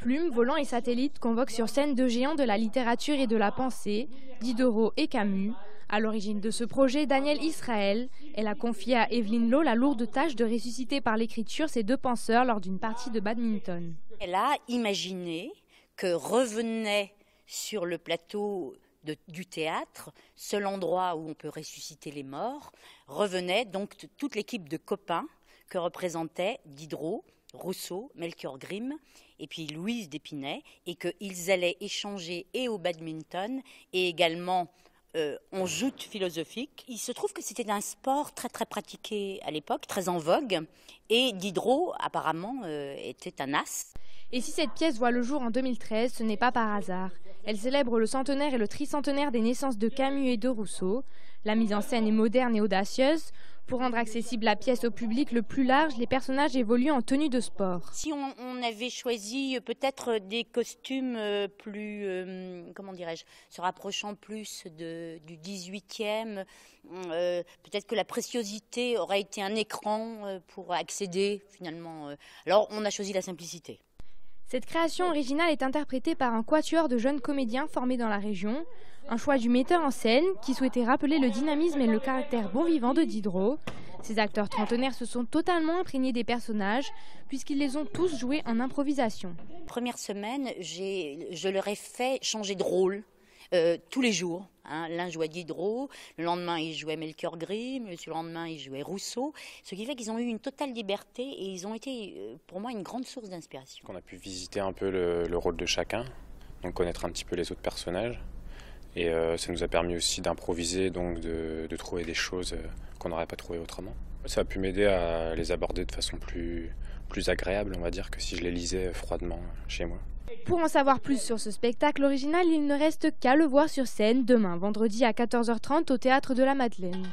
Plume, Volant et Satellite convoquent sur scène deux géants de la littérature et de la pensée, Diderot et Camus. À l'origine de ce projet, Danielle Israël. Elle a confié à Evelyne Loh la lourde tâche de ressusciter par l'écriture ces deux penseurs lors d'une partie de badminton. Elle a imaginé que revenait sur le plateau du théâtre, seul endroit où on peut ressusciter les morts, revenait donc toute l'équipe de copains que représentaient Diderot, Rousseau, Melchior Grimm et puis Louise d'Épinay, et qu'ils allaient échanger et au badminton et également en joute philosophique. Il se trouve que c'était un sport très très pratiqué à l'époque, très en vogue, et Diderot apparemment était un as. Et si cette pièce voit le jour en 2013, ce n'est pas par hasard. Elle célèbre le centenaire et le tricentenaire des naissances de Camus et de Rousseau. La mise en scène est moderne et audacieuse. Pour rendre accessible la pièce au public le plus large, les personnages évoluent en tenue de sport. Si on avait choisi peut-être des costumes plus, comment dirais-je, se rapprochant plus du 18e, peut-être que la préciosité aurait été un écran pour accéder finalement. Alors on a choisi la simplicité. Cette création originale est interprétée par un quatuor de jeunes comédiens formés dans la région, un choix du metteur en scène qui souhaitait rappeler le dynamisme et le caractère bon vivant de Diderot. Ces acteurs trentenaires se sont totalement imprégnés des personnages puisqu'ils les ont tous joués en improvisation. Première semaine, je leur ai fait changer de rôle. Tous les jours. L'un jouait Diderot, le lendemain il jouait Melchior Grimm, le lendemain il jouait Rousseau. Ce qui fait qu'ils ont eu une totale liberté et ils ont été pour moi une grande source d'inspiration. On a pu visiter un peu le rôle de chacun, donc connaître un petit peu les autres personnages. Et ça nous a permis aussi d'improviser, donc de trouver des choses qu'on n'aurait pas trouvées autrement. Ça a pu m'aider à les aborder de façon plus agréable, on va dire, que si je les lisais froidement chez moi. Pour en savoir plus sur ce spectacle original, il ne reste qu'à le voir sur scène demain, vendredi à 14h30 au Théâtre de la Madeleine.